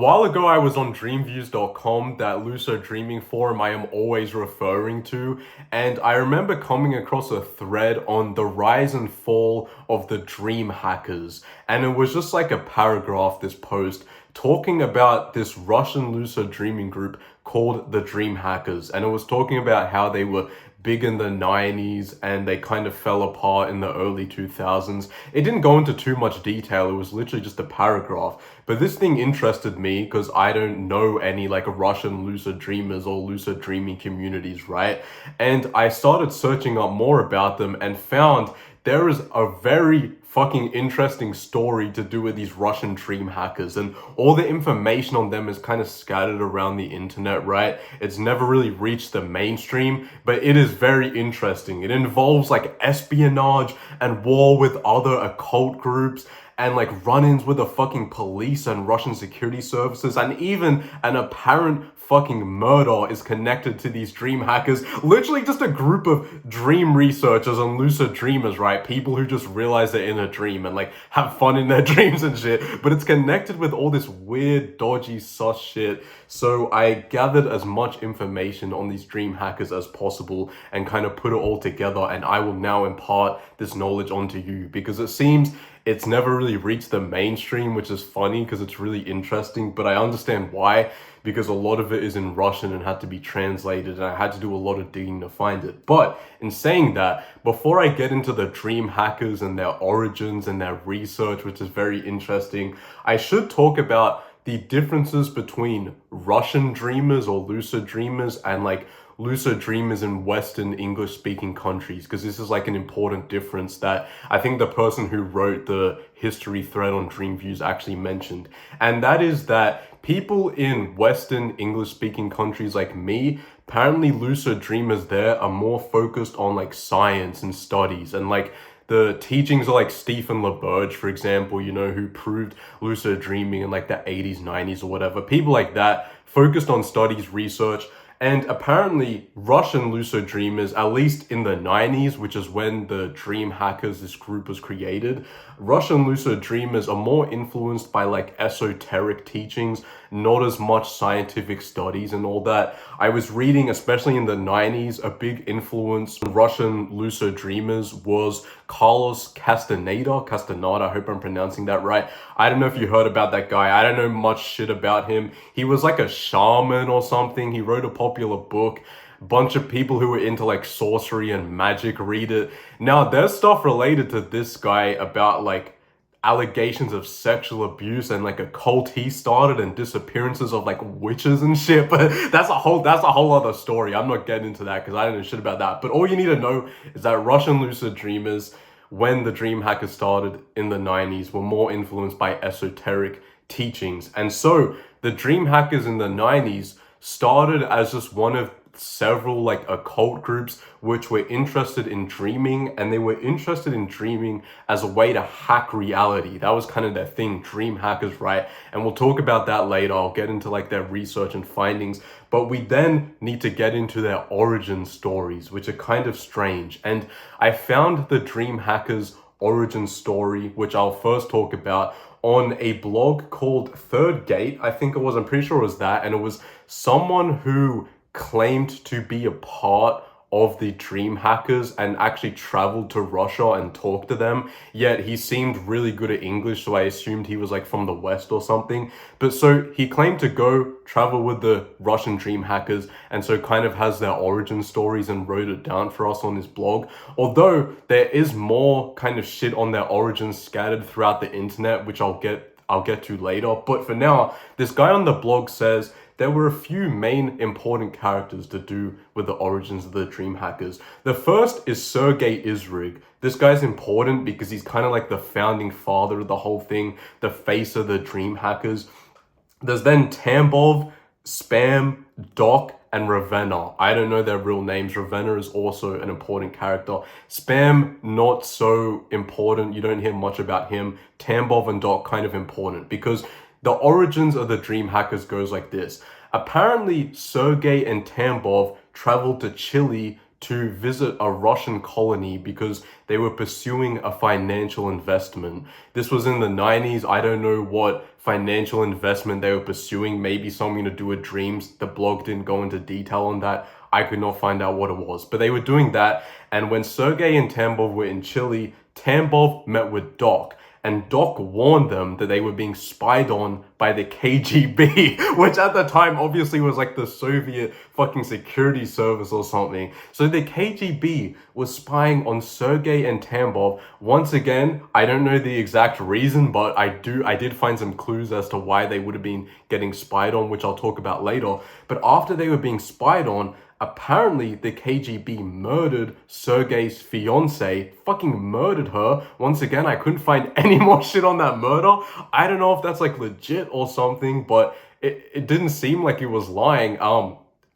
A while ago, I was on dreamviews.com, that lucid dreaming forum I am always referring to, and I remember coming across a thread on the rise and fall of the dream hackers. And it was just like a paragraph, this post, talking about this Russian lucid dreaming group called the Dream Hackers. And it was talking about how they were big in the 90s and they kind of fell apart in the early 2000s. It didn't go into too much detail, it was literally just a paragraph. But this thing interested me because I don't know any like Russian lucid dreamers or lucid dreaming communities, right? And I started searching up more about them and found there is a very fucking interesting story to do with these Russian dream hackers, and all the information on them is kind of scattered around the internet, right? It's never really reached the mainstream, but it is very interesting. It involves like espionage and war with other occult groups and like run-ins with the fucking police and Russian security services, and even an apparent fucking murder is connected to these dream hackers. Literally just a group of dream researchers and lucid dreamers, right? People who just realize they're in a dream and like have fun in their dreams and shit. But it's connected with all this weird, dodgy, sus shit. So I gathered as much information on these dream hackers as possible and kind of put it all together, and I will now impart this knowledge onto you because it seems it's never really reached the mainstream, which is funny because it's really interesting, but I understand why, because a lot of it is in Russian and had to be translated, and I had to do a lot of digging to find it. But in saying that, before I get into the dream hackers and their origins and their research, which is very interesting, I should talk about the differences between Russian dreamers or lucid dreamers and like lucid dreamers in Western English speaking countries, because this is like an important difference that I think the person who wrote the history thread on Dreamviews actually mentioned. And that is that people in Western English speaking countries like me, apparently lucid dreamers there are more focused on like science and studies, and like the teachings of like Stephen LaBerge, for example, you know, who proved lucid dreaming in like the 80s, 90s or whatever. People like that focused on studies, research. And apparently, Russian lucid dreamers, at least in the 90s, which is when the Dream Hackers, this group was created, Russian lucid dreamers are more influenced by like esoteric teachings, not as much scientific studies and all that. I was reading, especially in the 90s, a big influence on Russian lucid dreamers was Carlos Castaneda, I hope I'm pronouncing that right. I don't know if you heard about that guy. I don't know much shit about him. He was like a shaman or something. He wrote a popular book. Bunch of people who were into like sorcery and magic read it. Now, there's stuff related to this guy about like allegations of sexual abuse and like a cult he started and disappearances of like witches and shit, but that's a whole other story. I'm not getting into that because I don't know shit about that. But all you need to know is that Russian lucid dreamers, when the dream hackers started in the 90s, were more influenced by esoteric teachings. And so the dream hackers in the 90s started as just one of several like occult groups which were interested in dreaming, and they were interested in dreaming as a way to hack reality. That was kind of their thing, dream hackers, right? And we'll talk about that later. I'll get into like their research and findings, but we then need to get into their origin stories, which are kind of strange. And I found the dream hackers origin story, which I'll first talk about, on a blog called Third Gate, I think it was. I'm pretty sure it was that. And it was someone who claimed to be a part of the dream hackers and actually traveled to Russia and talked to them. Yet he seemed really good at English, so I assumed he was like from the West or something. But so he claimed to go travel with the Russian dream hackers, and so kind of has their origin stories and wrote it down for us on his blog. Although there is more kind of shit on their origins scattered throughout the internet, which I'll get to later. But for now, this guy on the blog says there were a few main important characters to do with the origins of the dream hackers. The first is Sergei Izrig. This guy's important because he's kind of like the founding father of the whole thing, the face of the dream hackers. There's then Tambov, Spam, Doc, and Ravenna. I don't know their real names. Ravenna is also an important character. Spam, not so important. You don't hear much about him. Tambov and Doc, kind of important because the origins of the dream hackers goes like this. Apparently, Sergei and Tambov traveled to Chile to visit a Russian colony because they were pursuing a financial investment. This was in the 90s. I don't know what financial investment they were pursuing, maybe something to do with dreams. The blog didn't go into detail on that. I could not find out what it was, but they were doing that. And when Sergey and Tambov were in Chile, Tambov met with Doc, and Doc warned them that they were being spied on by the KGB, which at the time obviously was like the Soviet fucking security service or something. So the KGB was spying on Sergey and Tambov. Once again, I don't know the exact reason, but I did find some clues as to why they would have been getting spied on, which I'll talk about later. But after they were being spied on, apparently the KGB murdered Sergey's fiance, fucking murdered her. Once again, I couldn't find any more shit on that murder. I don't know if that's like legit or something, but it didn't seem like he was lying.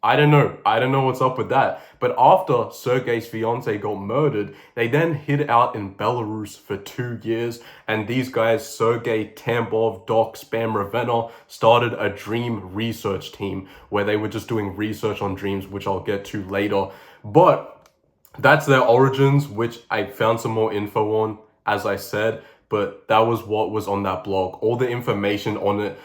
I don't know. I don't know what's up with that. But after Sergey's fiance got murdered, they then hid out in Belarus for 2 years. And these guys, Sergey, Tambov, Doc, Spam, Ravenna, started a dream research team where they were just doing research on dreams, which I'll get to later. But that's their origins, which I found some more info on, as I said. But that was what was on that blog. All the information on it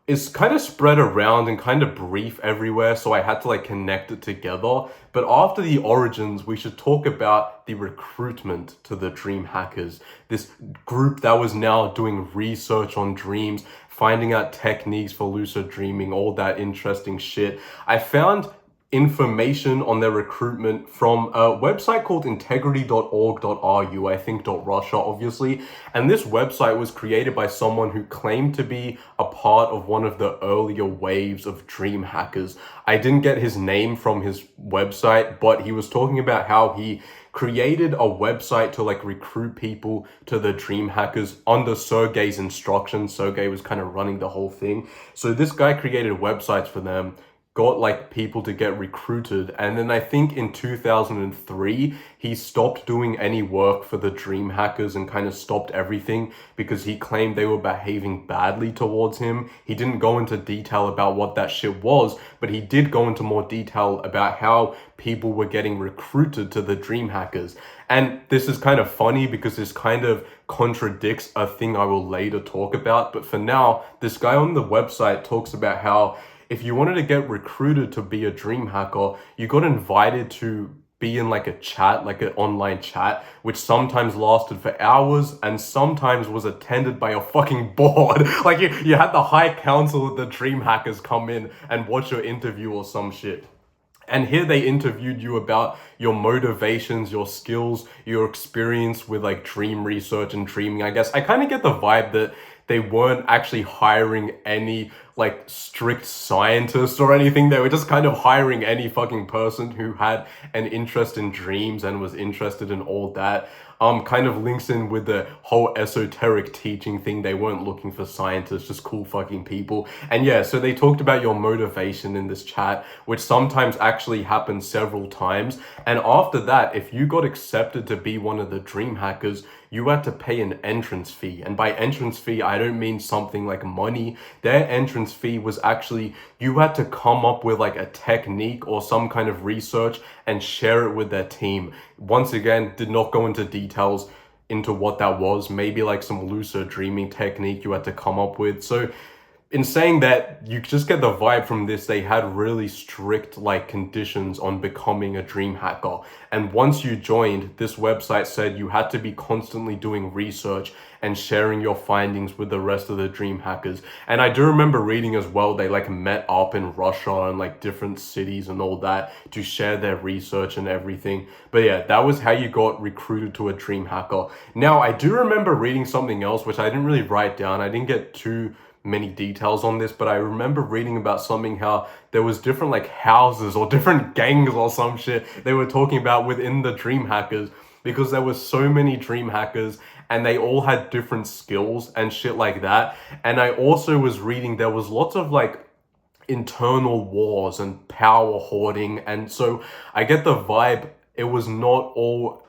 is kind of spread around and kind of brief everywhere, so I had to like connect it together. But after the origins, we should talk about the recruitment to the dream hackers. This group that was now doing research on dreams, finding out techniques for lucid dreaming, all that interesting shit. I found information on their recruitment from a website called integrity.org.ru, I think .russia obviously. And this website was created by someone who claimed to be a part of one of the earlier waves of dream hackers. I didn't get his name from his website, but he was talking about how he created a website to like recruit people to the dream hackers under Sergey's instructions. Sergey was kind of running the whole thing. So this guy created websites for them, got like people to get recruited, and then I think in 2003 he stopped doing any work for the dream hackers and kind of stopped everything because he claimed they were behaving badly towards him. He didn't go into detail about what that shit was, but he did go into more detail about how people were getting recruited to the dream hackers. And this is kind of funny because this kind of contradicts a thing I will later talk about, but for now, this guy on the website talks about how if you wanted to get recruited to be a dream hacker, you got invited to be in like a chat, like an online chat, which sometimes lasted for hours and sometimes was attended by a fucking board. Like you had the high council of the dream hackers come in and watch your interview or some shit. And here they interviewed you about your motivations, your skills, your experience with like dream research and dreaming. I guess I kind of get the vibe that they weren't actually hiring any like strict scientists or anything. They were just kind of hiring any fucking person who had an interest in dreams and was interested in all that. Kind of links in with the whole esoteric teaching thing. They weren't looking for scientists, just cool fucking people. And yeah, so they talked about your motivation in this chat, which sometimes actually happened several times. And after that, if you got accepted to be one of the dream hackers, you had to pay an entrance fee. And by entrance fee, I don't mean something like money. Their entrance fee was actually, you had to come up with like a technique or some kind of research and share it with their team. Once again, did not go into details into what that was. Maybe like some lucid dreaming technique you had to come up with. So in saying that, you just get the vibe from this, they had really strict like conditions on becoming a dream hacker. And once you joined, this website said you had to be constantly doing research and sharing your findings with the rest of the dream hackers. And I do remember reading as well, they like met up in Russia and like different cities and all that to share their research and everything. But yeah, that was how you got recruited to a dream hacker. Now, I do remember reading something else, which I didn't really write down. I didn't get too many details on this, but I remember reading about something how there was different like houses or different gangs or some shit they were talking about within the dream hackers, because there were so many dream hackers and they all had different skills and shit like that. And I also was reading there was lots of like internal wars and power hoarding, and so I get the vibe it was not all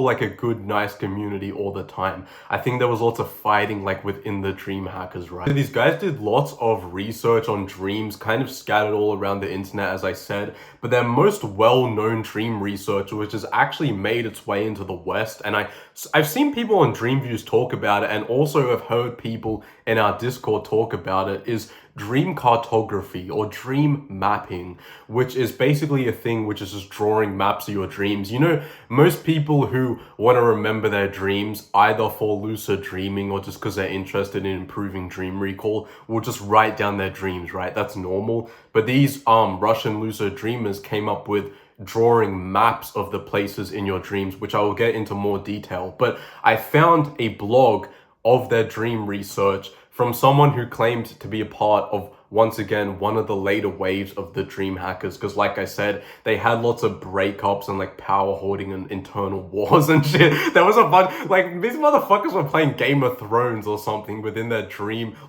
like a good, nice community all the time. I think there was lots of fighting like within the dream hackers, right? So these guys did lots of research on dreams, kind of scattered all around the internet, as I said, but their most well-known dream research, which has actually made its way into the West, and I've seen people on Dreamviews talk about it, and also have heard people in our Discord talk about it, is dream cartography or dream mapping, which is basically a thing which is just drawing maps of your dreams. You know, most people who want to remember their dreams, either for lucid dreaming or just because they're interested in improving dream recall, will just write down their dreams, right? That's normal. But these Russian lucid dreamers came up with drawing maps of the places in your dreams, which I will get into more detail. But I found a blog of their dream research from someone who claimed to be a part of, once again, one of the later waves of the dream hackers, because like I said, they had lots of breakups and like power hoarding and internal wars and shit. There was a bunch, like, these motherfuckers were playing Game of Thrones or something within their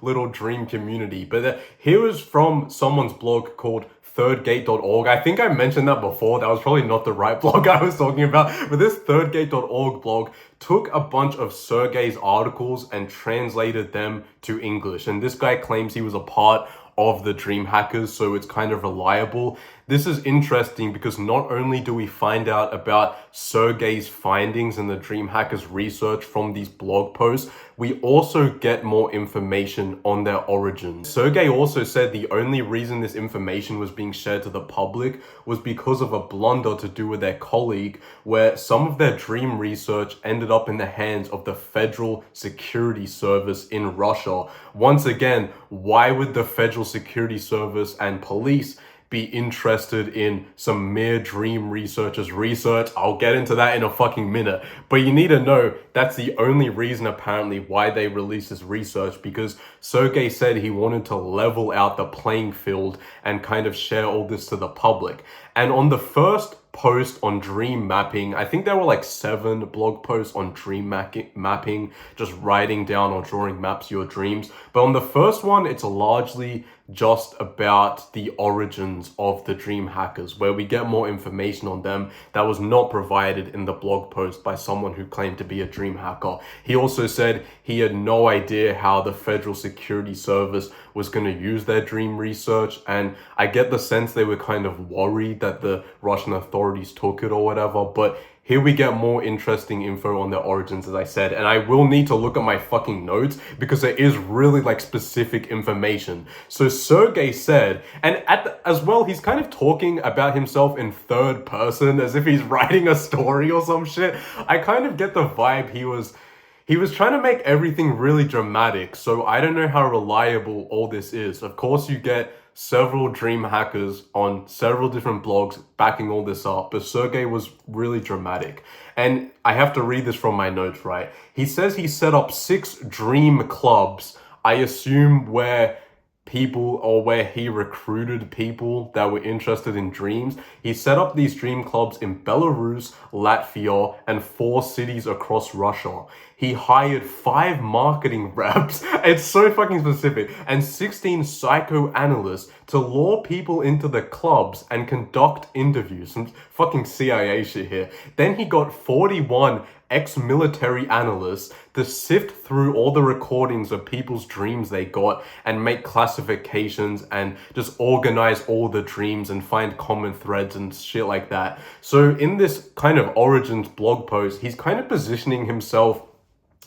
little dream community. But here is from someone's blog called thirdgate.org. I think I mentioned that before. That was probably not the right blog I was talking about. But this thirdgate.org blog took a bunch of Sergey's articles and translated them to English. And this guy claims he was a part of the dream hackers, so it's kind of reliable. This is interesting because not only do we find out about Sergey's findings and the dream hackers research from these blog posts, we also get more information on their origins. Sergey also said the only reason this information was being shared to the public was because of a blunder to do with their colleague, where some of their dream research ended up in the hands of the Federal Security Service in Russia. Once again, why would the Federal Security Service and police be interested in some mere dream researchers' research? I'll get into that in a fucking minute. But you need to know that's the only reason apparently why they released this research, because Sergey said he wanted to level out the playing field and kind of share all this to the public. And on the first post on dream mapping, I think there were like 7 blog posts on dream mapping, just writing down or drawing maps of your dreams. But on the first one, it's largely just about the origins of the dream hackers, where we get more information on them that was not provided in the blog post by someone who claimed to be a dream hacker. He also said he had no idea how the Federal Security Service was going to use their dream research, and I get the sense they were kind of worried that the Russian authorities took it or whatever. But here we get more interesting info on their origins, as I said, and I will need to look at my fucking notes because there is really like specific information. So Sergey said, and as well, he's kind of talking about himself in third person as if he's writing a story or some shit. I kind of get the vibe he was trying to make everything really dramatic, so I don't know how reliable all this is. Of course, you get several dream hackers on several different blogs backing all this up, but Sergey was really dramatic. And I have to read this from my notes, right? He says he set up 6 dream clubs, I assume where he recruited people that were interested in dreams. He set up these dream clubs in Belarus, Latvia, and 4 cities across Russia. He hired 5 marketing reps, it's so fucking specific, and 16 psychoanalysts to lure people into the clubs and conduct interviews. Some fucking CIA shit here. Then he got 41 ex-military analysts to sift through all the recordings of people's dreams they got and make classifications and just organize all the dreams and find common threads and shit like that. So in this kind of origins blog post, he's kind of positioning himself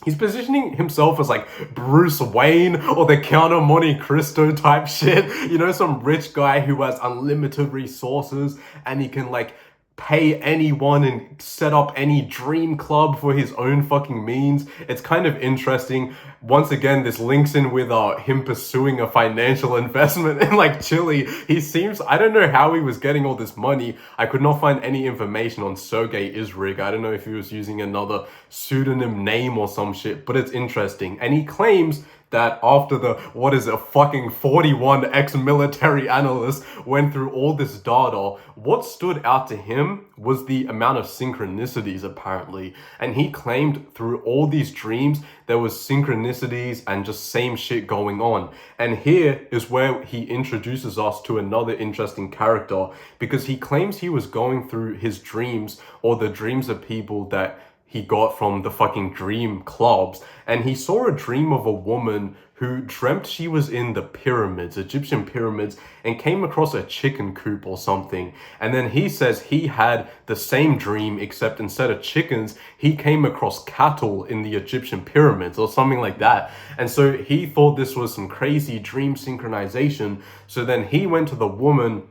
as like Bruce Wayne or the Count of Monte Cristo type shit. You know, some rich guy who has unlimited resources and he can like pay anyone and set up any dream club for his own fucking means. It's kind of interesting. Once again, this links in with him pursuing a financial investment in like Chile. He seems, I don't know how he was getting all this money. I could not find any information on Sergey Isrig. I don't know if he was using another pseudonym name or some shit, but it's interesting. And he claims that after the, what is it, fucking 41 ex-military analysts went through all this data, what stood out to him was the amount of synchronicities, apparently. And he claimed through all these dreams, there was synchronicities and just same shit going on. And here is where he introduces us to another interesting character, because he claims he was going through his dreams, or the dreams of people that he got from the fucking dream clubs, and he saw a dream of a woman who dreamt she was in the pyramids, Egyptian pyramids, and came across a chicken coop or something. And then he says he had the same dream, except instead of chickens, he came across cattle in the Egyptian pyramids or something like that. And so he thought this was some crazy dream synchronization. So then he went to the woman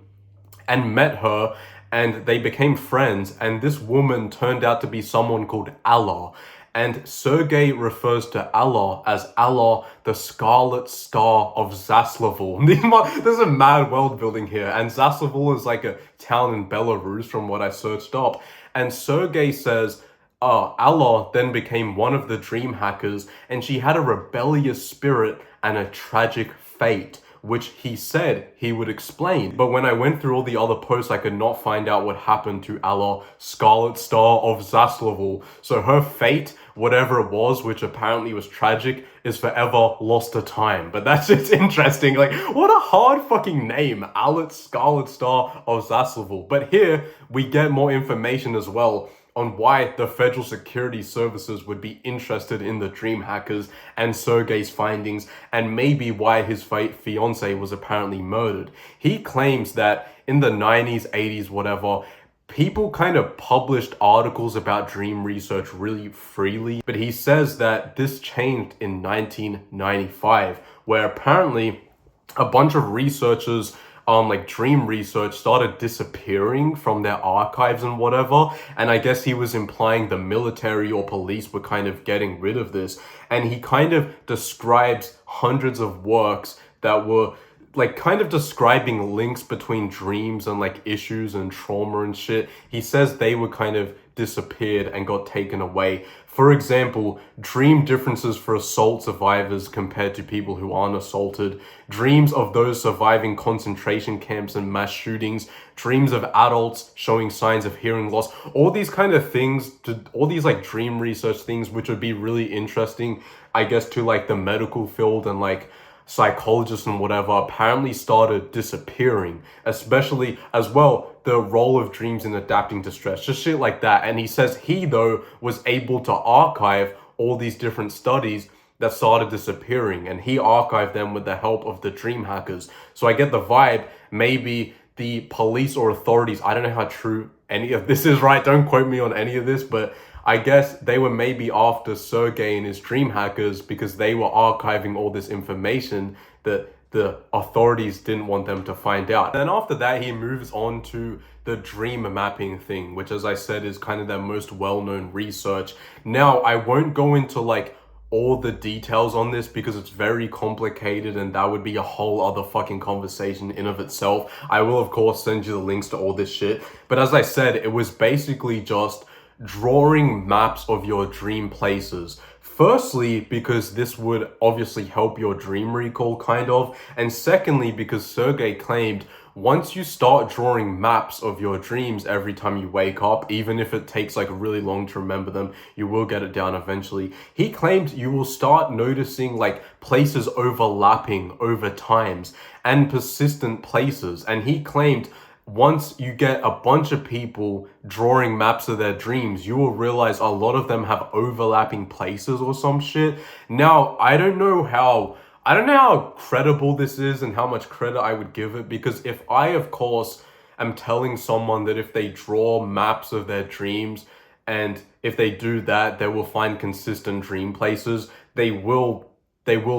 and met her, and they became friends, and this woman turned out to be someone called Allah. And Sergei refers to Allah as Allah, the Scarlet Star of Zaslavl. There's a mad world building here, and Zaslavl is like a town in Belarus from what I searched up. And Sergei says, Allah then became one of the dream hackers, and she had a rebellious spirit and a tragic fate, which he said he would explain. But when I went through all the other posts, I could not find out what happened to Allah, Scarlet Star of Zaslavl. So her fate, whatever it was, which apparently was tragic, is forever lost to time. But that's just interesting. Like, what a hard fucking name, Allah, Scarlet Star of Zaslavl. But here, we get more information as well on why the Federal Security Services would be interested in the dream hackers and Sergei's findings, and maybe why his fiance was apparently murdered. He claims that in the 90s, 80s, whatever, people kind of published articles about dream research really freely, but he says that this changed in 1995, where apparently a bunch of researchers like dream research started disappearing from their archives and whatever. And I guess he was implying the military or police were kind of getting rid of this. And he kind of describes hundreds of works that were like kind of describing links between dreams and like issues and trauma and shit. He says they were kind of disappeared and got taken away. For example, dream differences for assault survivors compared to people who aren't assaulted, dreams of those surviving concentration camps and mass shootings, dreams of adults showing signs of hearing loss, all these kind of things, all these like dream research things, which would be really interesting, I guess, to like the medical field and like psychologists and whatever, apparently started disappearing, especially as well the role of dreams in adapting to stress, just shit like that. And he says he though was able to archive all these different studies that started disappearing, and he archived them with the help of the dream hackers. So I get the vibe maybe the police or authorities, I don't know how true any of this is, right? Don't quote me on any of this, but I guess they were maybe after Sergei and his dream hackers because they were archiving all this information that the authorities didn't want them to find out. And then after that, he moves on to the dream mapping thing, which, as I said, is kind of their most well-known research. Now, I won't go into like all the details on this because it's very complicated and that would be a whole other fucking conversation in of itself. I will, of course, send you the links to all this shit. But as I said, it was basically just drawing maps of your dream places. Firstly, because this would obviously help your dream recall, kind of. And secondly, because Sergei claimed once you start drawing maps of your dreams every time you wake up, even if it takes like really long to remember them, you will get it down eventually. He claimed you will start noticing like places overlapping over times and persistent places. And he claimed once you get a bunch of people drawing maps of their dreams, you will realize a lot of them have overlapping places or some shit. Now, I don't know how credible this is and how much credit I would give it, because if I, of course, am telling someone that if they draw maps of their dreams and if they do that, they will find consistent dream places, they will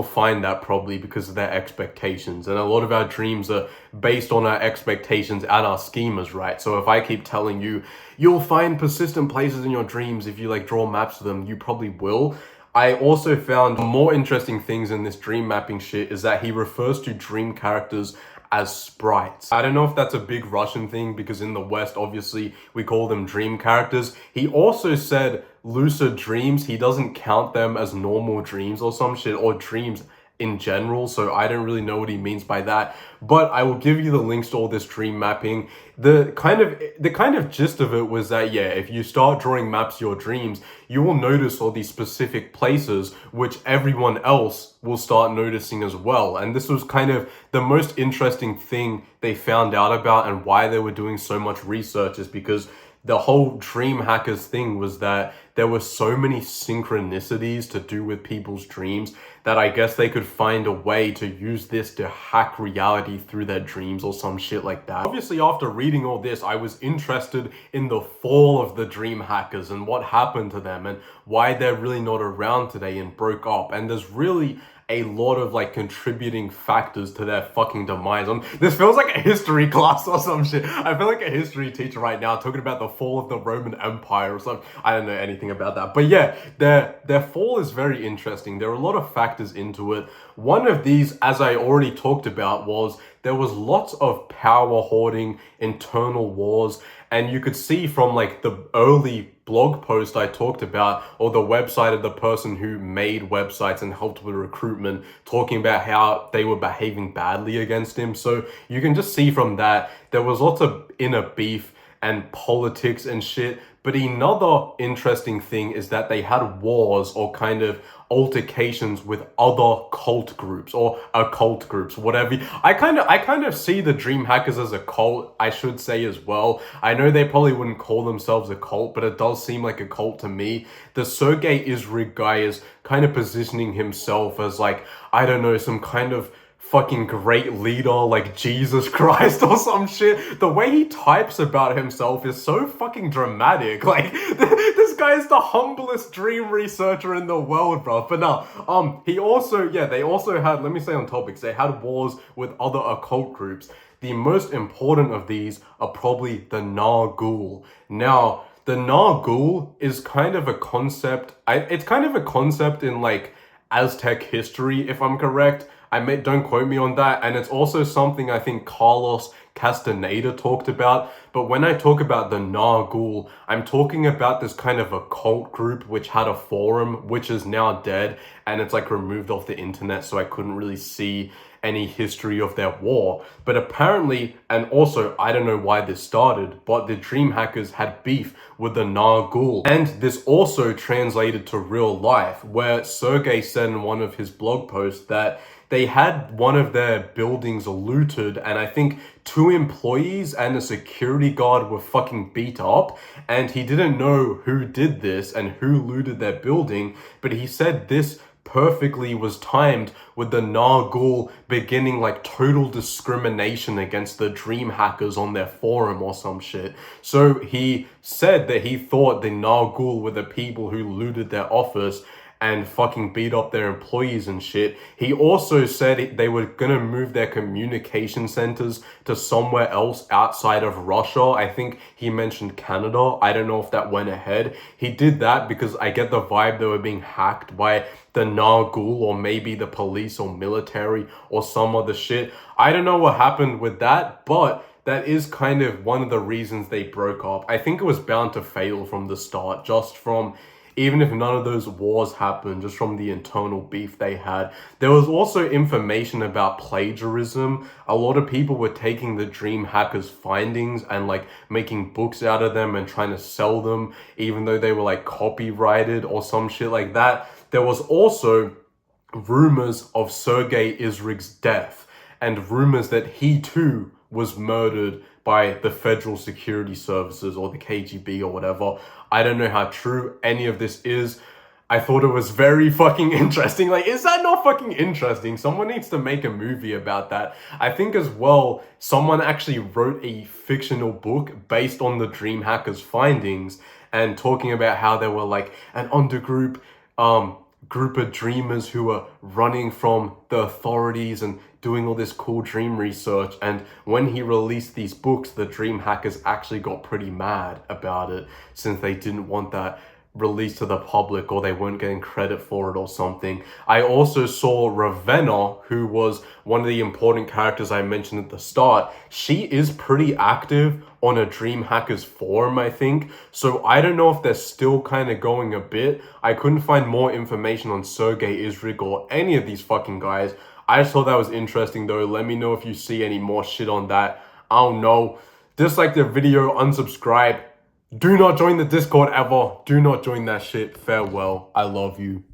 find that probably because of their expectations. And a lot of our dreams are based on our expectations and our schemas, right? So if I keep telling you, you'll find persistent places in your dreams if you like draw maps of them, you probably will. I also found more interesting things in this dream mapping shit is that he refers to dream characters as sprites. I don't know if that's a big Russian thing because in the West, obviously, we call them dream characters. He also said lucid dreams, he doesn't count them as normal dreams or some shit, or dreams in general, so I don't really know what he means by that. But I will give you the links to all this dream mapping. The kind of gist of it was that, yeah, if you start drawing maps of your dreams, you will notice all these specific places which everyone else will start noticing as well. And this was kind of the most interesting thing they found out about, and why they were doing so much research is because the whole dream hackers thing was that there were so many synchronicities to do with people's dreams that I guess they could find a way to use this to hack reality through their dreams or some shit like that. Obviously, after reading all this, I was interested in the fall of the dream hackers and what happened to them and why they're really not around today and broke up. And there's really a lot of like contributing factors to their fucking demise. This feels like a history class or some shit. I feel like a history teacher right now talking about the fall of the Roman Empire or something. I don't know anything about that. But yeah, their fall is very interesting. There are a lot of factors into it. One of these, as I already talked about, was there was lots of power hoarding, internal wars, and you could see from like the early blog post I talked about, or the website of the person who made websites and helped with recruitment, talking about how they were behaving badly against him. So you can just see from that, there was lots of inner beef and politics and shit. But another interesting thing is that they had wars or kind of altercations with other cult groups or occult groups, whatever. I kind of see the dream hackers as a cult, I should say as well. I know they probably wouldn't call themselves a cult, but it does seem like a cult to me. The Sergey Isrig guy is kind of positioning himself as like, I don't know, some kind of fucking great leader like Jesus Christ or some shit. The way he types about himself is so fucking dramatic. Like, this guy is the humblest dream researcher in the world, bro. But no, he also, yeah, they also had, let me say on topics, they had wars with other occult groups. The most important of these are probably the Nargul. Now, the Nargul is kind of a concept, it's kind of a concept in like Aztec history, if I'm correct. Don't quote me on that. And it's also something I think Carlos Castaneda talked about. But when I talk about the Nargul, I'm talking about this kind of a cult group which had a forum, which is now dead, and it's like removed off the internet, so I couldn't really see any history of their war. But apparently, and also I don't know why this started, but the dream hackers had beef with the Nargul. And this also translated to real life, where Sergey said in one of his blog posts that they had one of their buildings looted, and I think 2 employees and a security guard were fucking beat up, and he didn't know who did this and who looted their building, but he said this perfectly was timed with the Nargul beginning like total discrimination against the dream hackers on their forum or some shit. So he said that he thought the Nargul were the people who looted their office and fucking beat up their employees and shit. He also said they were gonna move their communication centers to somewhere else outside of Russia. I think he mentioned Canada. I don't know if that went ahead. He did that because I get the vibe they were being hacked by the Nargul or maybe the police or military or some other shit. I don't know what happened with that, but that is kind of one of the reasons they broke up. I think it was bound to fail from the start, just from, even if none of those wars happened, just from the internal beef they had. There was also information about plagiarism. A lot of people were taking the dream hackers' findings and like making books out of them and trying to sell them, even though they were like copyrighted or some shit like that. There was also rumors of Sergey Isrig's death and rumors that he too was murdered by the Federal Security Services or the KGB or whatever. I don't know how true any of this is. I thought it was very fucking interesting. Like, is that not fucking interesting? Someone needs to make a movie about that. I think as well, someone actually wrote a fictional book based on the dream hackers' findings and talking about how they were like an undergroup, group of dreamers who were running from the authorities and doing all this cool dream research. And when he released these books, the dream hackers actually got pretty mad about it, since they didn't want that released to the public or they weren't getting credit for it or something. I also saw Ravenna, who was one of the important characters I mentioned at the start. She is pretty active on a Dream Hackers forum, I think. So I don't know if they're still kind of going a bit. I couldn't find more information on Sergey Isrig or any of these fucking guys. I just thought that was interesting though. Let me know if you see any more shit on that. I don't know. Dislike the video, unsubscribe. Do not join the Discord ever. Do not join that shit. Farewell. I love you.